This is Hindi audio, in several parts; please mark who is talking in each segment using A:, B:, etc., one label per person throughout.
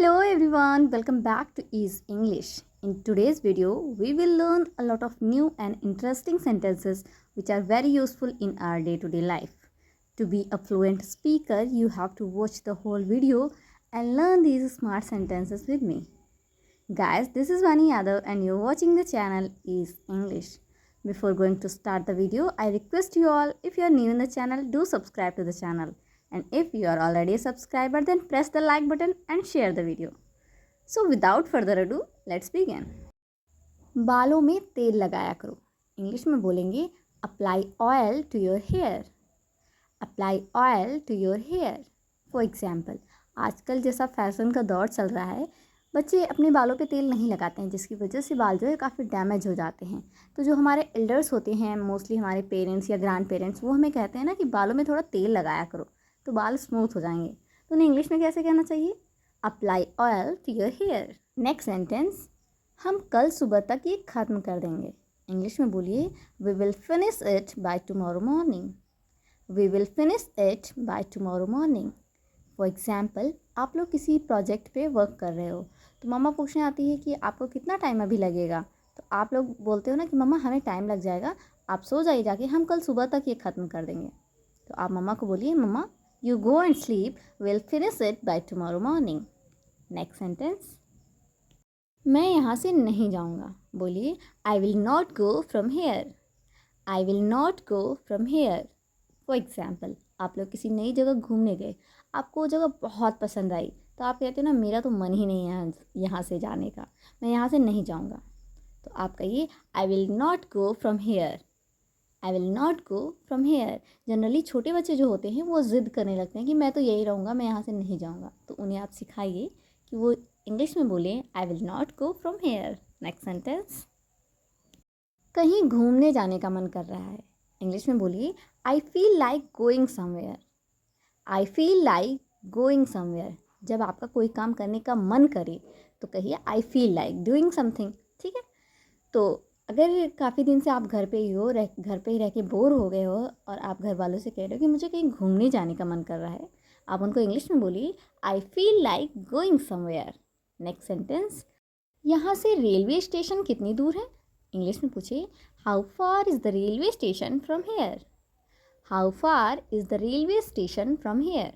A: Hello everyone, welcome back to Ease English. In today's video, we will learn a lot of new and interesting sentences which are very useful in our day-to-day life. To be a fluent speaker, you have to watch the whole video and learn these smart sentences with me. Guys, this is Vani Yadav and you're watching the channel Ease English. Before going to start the video, I request you all, if you are new in the channel, do subscribe to the channel. And if you are already a subscriber, then press the like button and share the video. So without further ado, let's begin. बालों में तेल लगाया करो. इंग्लिश में बोलेंगे apply oil to your hair. Apply oil to your hair. For example, आजकल जैसा फैशन का दौर चल रहा है, बच्चे अपने बालों पे तेल नहीं लगाते हैं, जिसकी वजह से बाल जो है काफ़ी डैमेज हो जाते हैं. तो जो हमारे एल्डर्स होते हैं, मोस्टली हमारे पेरेंट्स या ग्रैंड पेरेंट्स, वो हमें कहते हैं ना कि बालों में थोड़ा तेल लगाया करो तो बाल स्मूथ हो जाएंगे. तो उन्हें इंग्लिश में कैसे कहना चाहिए? Apply oil to your hair. Next sentence, हम कल सुबह तक ये ख़त्म कर देंगे. इंग्लिश में बोलिए we will finish it by tomorrow morning. We will finish it by tomorrow morning. For example, आप लोग किसी प्रोजेक्ट पे वर्क कर रहे हो, तो मम्मा पूछने आती है कि आपको कितना टाइम अभी लगेगा. तो आप लोग बोलते हो ना कि मम्मा हमें टाइम लग जाएगा, आप सो जाइए जाके, हम कल सुबह तक ये ख़त्म कर देंगे. तो आप मम्मा को बोलिए मम्मा you go and sleep, will finish it by tomorrow morning. Next sentence, मैं यहाँ से नहीं जाऊँगा. बोलिए I will not go from here. I will not go from here. For example, आप लोग किसी नई जगह घूमने गए, आपको वो जगह बहुत पसंद आई, तो आप कहते हो ना मेरा तो मन ही नहीं है यहाँ से जाने का, मैं यहाँ से नहीं जाऊँगा. तो आप कहिए आई will not go from here. I will not go from hair. Generally छोटे बच्चे जो होते हैं वो ज़िद करने लगते हैं कि मैं तो यही रहूँगा, मैं यहाँ से नहीं जाऊँगा. तो उन्हें आप सिखाइए कि वो इंग्लिश में बोलें आई will not go from here. Next sentence, कहीं घूमने जाने का मन कर रहा है. इंग्लिश में बोलिए I feel like going somewhere. I feel like going somewhere. जब आपका कोई काम करने का मन करे तो कहिए I feel like doing something. ठीक है. तो अगर काफ़ी दिन से आप घर पे ही हो, घर पे ही रह के बोर हो गए हो और आप घर वालों से कह रहे हो कि मुझे कहीं घूमने जाने का मन कर रहा है, आप उनको इंग्लिश में बोलिए I feel like going somewhere. Next sentence, यहाँ से रेलवे स्टेशन कितनी दूर है. इंग्लिश में पूछिए how far is the railway station from hair. How far is the railway station from here.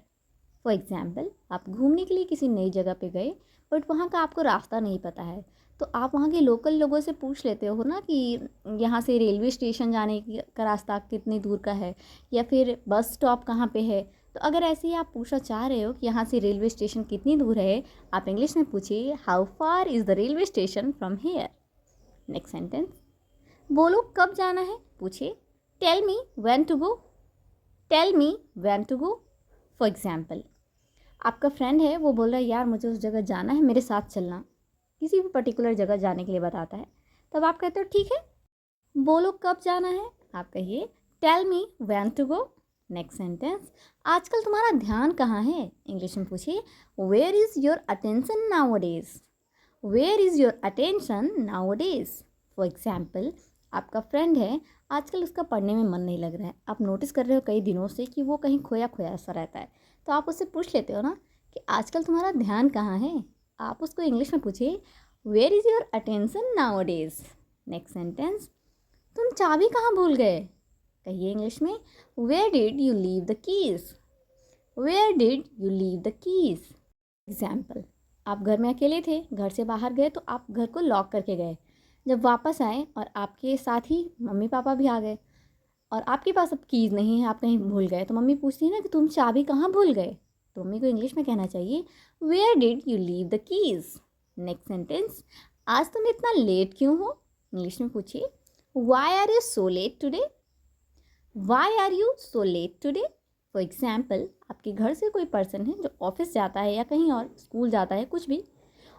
A: For example, आप घूमने के लिए किसी नई जगह पे गए, बट वहाँ का आपको रास्ता नहीं पता है, तो आप वहाँ के लोकल लोगों से पूछ लेते हो ना कि यहाँ से रेलवे स्टेशन जाने का रास्ता कितनी दूर का है, या फिर बस स्टॉप कहाँ पे है. तो अगर ऐसे ही आप पूछना चाह रहे हो कि यहाँ से रेलवे स्टेशन कितनी दूर है, आप इंग्लिश में पूछिए how far is the railway station from here. Next sentence, बोलो कब जाना है. पूछिए tell me when to go. Tell me when to go. For example, आपका फ्रेंड है, वो बोल रहा है यार मुझे उस जगह जाना है, मेरे साथ चलना. किसी भी पर्टिकुलर जगह जाने के लिए बताता है, तब आप कहते हो ठीक है, बोलो कब जाना है. आप कहिए tell me when to go. Next sentence, आजकल तुम्हारा ध्यान कहाँ है. इंग्लिश में पूछिए where is your attention nowadays. Where is your attention nowadays. For example, आपका फ्रेंड है, आजकल उसका पढ़ने में मन नहीं लग रहा है, आप नोटिस कर रहे हो कई दिनों से कि वो कहीं खोया खोया सा रहता है, तो आप उससे पूछ लेते हो ना कि आजकल तुम्हारा ध्यान कहाँ है. आप उसको इंग्लिश में पूछिए where is your attention nowadays. Next sentence, तुम चाबी कहाँ भूल गए. कहिए इंग्लिश में where did you leave the keys. Where did you leave the keys. Example, आप घर में अकेले थे, घर से बाहर गए, तो आप घर को लॉक करके गए. जब वापस आए और आपके साथ ही मम्मी पापा भी आ गए और आपके पास अब कीज़ नहीं है, आप कहीं भूल गए, तो मम्मी पूछती है ना कि तुम चाबी कहाँ भूल गए. तो मम्मी को इंग्लिश में कहना चाहिए where did you leave the keys. Next sentence, आज तुम इतना लेट क्यों हो. इंग्लिश में पूछिए why are you so late today. Why are you so late today. For example, आपके घर से कोई पर्सन है जो ऑफिस जाता है या कहीं और स्कूल जाता है, कुछ भी,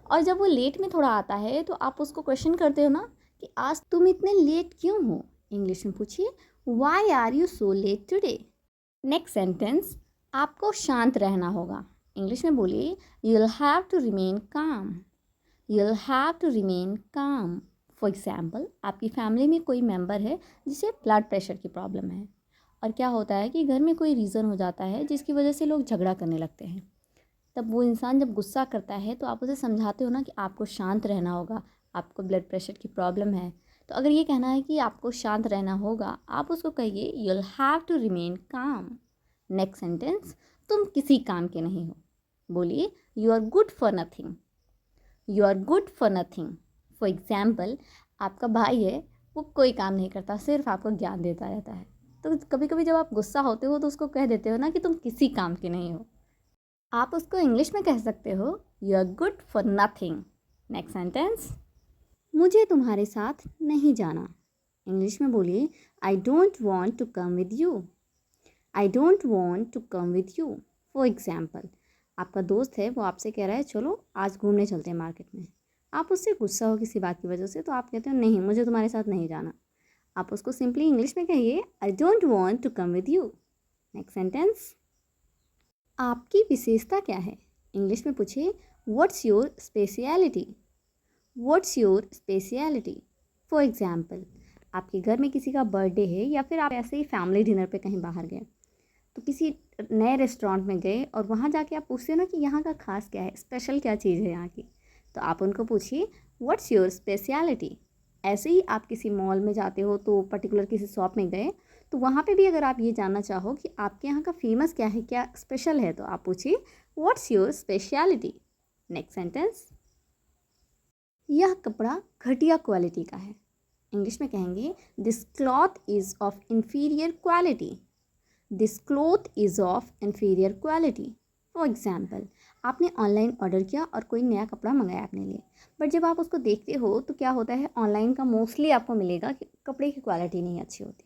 A: और जब वो लेट में थोड़ा आता है तो आप उसको क्वेश्चन करते हो ना कि आज तुम इतने लेट क्यों हो. इंग्लिश में पूछिए why are you so late today. Next sentence, आपको शांत रहना होगा. इंग्लिश में बोलिए you will have to remain calm. You will have to remain calm. For example, आपकी फैमिली में कोई मेंबर है जिसे ब्लड प्रेशर की प्रॉब्लम है, और क्या होता है कि घर में कोई रीज़न हो जाता है जिसकी वजह से लोग झगड़ा करने लगते हैं. तब वो इंसान जब गुस्सा करता है तो आप उसे समझाते हो ना कि आपको शांत रहना होगा, आपको ब्लड प्रेशर की प्रॉब्लम है। तो अगर ये कहना है कि आपको शांत रहना होगा, आप उसको कहिए you will have to remain calm. Next sentence, तुम किसी काम के नहीं हो। बोलिए you are good for nothing. You are good for nothing. For example, आपका भाई है, वो कोई काम नहीं करता, सिर्फ आपको ज्ञान देता रहता है। तो कभी कभी जब आप गुस्सा होते हो तो उसको कह देते हो ना कि तुम किसी काम के नहीं हो। आप उसको इंग्लिश में कह सकते हो you are good for nothing. Next sentence, मुझे तुम्हारे साथ नहीं जाना। इंग्लिश में बोलिए I don't want to come with you. I don't want to come with you. For example, आपका दोस्त है, वो आपसे कह रहा है चलो आज घूमने चलते हैं मार्केट में। आप उससे गुस्सा हो किसी बात की वजह से, तो आप कहते हो नहीं, मुझे तुम्हारे साथ नहीं जाना। आप उसको सिंपली इंग्लिश में कहिए I don't want to come with you. Next sentence, आपकी विशेषता क्या है। इंग्लिश में पूछिए what's your speciality. What's your speciality. For example, आपके घर में किसी का बर्थडे है या फिर आप ऐसे ही फैमिली डिनर पे कहीं बाहर गए, तो किसी नए रेस्टोरेंट में गए और वहाँ जाके आप पूछते हो ना कि यहाँ का खास क्या है, स्पेशल क्या चीज़ है यहाँ की। तो आप उनको पूछिए व्हाट्स योर स्पेशलिटी। ऐसे ही आप किसी मॉल में जाते हो तो पर्टिकुलर किसी शॉप में गए, तो वहाँ पे भी अगर आप ये जानना चाहो कि आपके यहाँ का फेमस क्या है, क्या स्पेशल है, तो आप पूछिए what's your speciality. Next sentence, यह कपड़ा घटिया क्वालिटी का है। इंग्लिश में कहेंगे this cloth is of inferior quality. This cloth is of inferior quality. For example, आपने ऑनलाइन ऑर्डर किया और कोई नया कपड़ा मंगाया अपने लिए, बट जब आप उसको देखते हो तो क्या होता है, ऑनलाइन का मोस्टली आपको मिलेगा कि कपड़े की क्वालिटी नहीं अच्छी होती।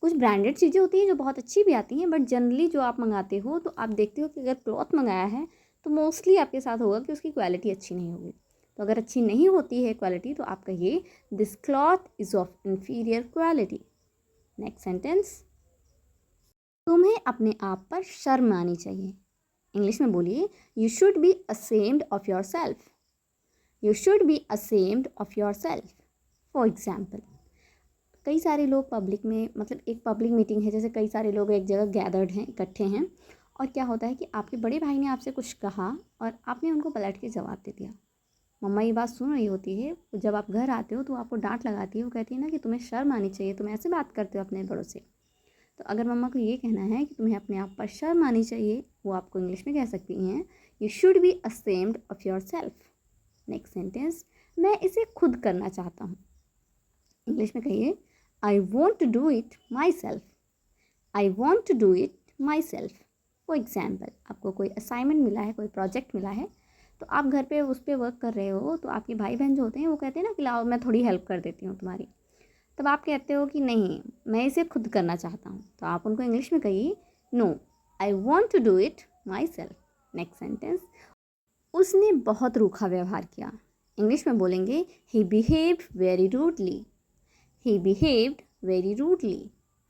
A: कुछ ब्रांडेड चीज़ें होती हैं जो बहुत अच्छी भी आती हैं, बट जनरली जो आप मंगाते हो तो आप देखते हो कि अगर क्लॉथ मंगाया है तो मोस्टली आपके साथ होगा कि उसकी क्वालिटी अच्छी नहीं होगी। तो अगर अच्छी नहीं होती है क्वालिटी, तो आप कहिए this cloth is of inferior quality. Next sentence, तुम्हें अपने आप पर शर्म आनी चाहिए। इंग्लिश में बोलिए you should be ashamed of your self. You should be ashamed of your self. For example, कई सारे लोग पब्लिक में, मतलब एक पब्लिक मीटिंग है, जैसे कई सारे लोग एक जगह गैदर्ड हैं, इकट्ठे हैं, और क्या होता है कि आपके बड़े भाई ने आपसे कुछ कहा और आपने उनको पलट के जवाब दे दिया। मम्मा ये बात सुन रही होती है, जब आप घर आते हो तो आपको डांट लगाती है, वो कहती है ना कि तुम्हें शर्म आनी चाहिए, तुम ऐसे बात करते हो अपने बड़ों से। तो अगर मम्मा को ये कहना है कि तुम्हें अपने आप पर शर्म आनी चाहिए, वो आपको इंग्लिश में कह सकती हैं you should be ashamed of yourself. Next sentence, मैं इसे खुद करना चाहता हूँ। इंग्लिश में कहिए I want to do it myself. I want to do it myself. For example, आपको कोई असाइनमेंट मिला है, कोई प्रोजेक्ट मिला है, तो आप घर पे उस पर वर्क कर रहे हो, तो आपके भाई बहन जो होते हैं वो कहते हैं ना कि लाओ मैं थोड़ी हेल्प कर देती हूँ तुम्हारी। तब आप कहते हो कि नहीं, मैं इसे खुद करना चाहता हूँ, तो आप उनको इंग्लिश में कहिए no, I want to do it myself. Next sentence, उसने बहुत रूखा व्यवहार किया। इंग्लिश में बोलेंगे he behaved very rudely. He behaved very rudely.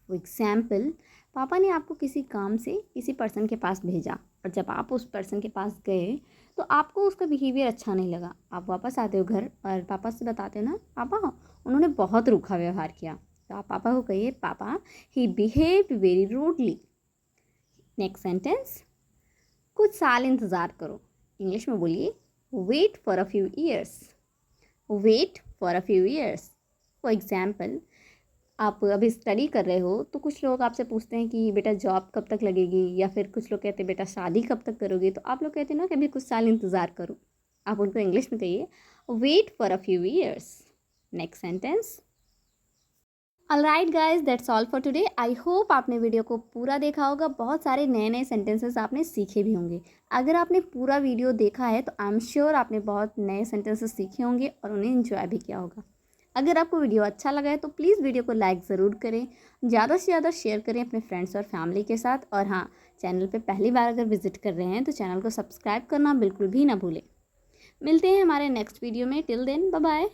A: For example, पापा ने आपको किसी काम से किसी पर्सन के पास भेजा, और जब आप उस पर्सन के पास गए तो आपको उसका बिहेवियर अच्छा नहीं लगा। आप वापस आते हो घर और पापा से बताते हो ना पापा उन्होंने बहुत रूखा व्यवहार किया, तो आप पापा को कहिए पापा he behaved very rudely. Next sentence, कुछ साल इंतज़ार करो। इंग्लिश में बोलिए wait for a few years. Wait for a few years. For example, आप अभी स्टडी कर रहे हो, तो कुछ लोग आपसे पूछते हैं कि बेटा जॉब कब तक लगेगी, या फिर कुछ लोग कहते हैं बेटा शादी कब तक करोगे, तो आप लोग कहते हैं ना कि अभी कुछ साल इंतज़ार करो। आप उनको इंग्लिश में कहिए wait for a few years. Next sentence, alright guys, that's all for today. I hope आपने वीडियो को पूरा देखा होगा, बहुत सारे नए नए सेंटेंसेस आपने सीखे भी होंगे। अगर आपने पूरा वीडियो देखा है तो आई एम श्योर आपने बहुत नए सेंटेंसेस सीखे होंगे और उन्हें एंजॉय भी किया होगा। अगर आपको वीडियो अच्छा लगा है तो प्लीज़ वीडियो को लाइक ज़रूर करें, ज़्यादा से ज़्यादा शेयर करें अपने फ्रेंड्स और फैमिली के साथ। और हाँ, चैनल पे पहली बार अगर विजिट कर रहे हैं तो चैनल को सब्सक्राइब करना बिल्कुल भी ना भूलें। मिलते हैं हमारे नेक्स्ट वीडियो में। Till then bye bye.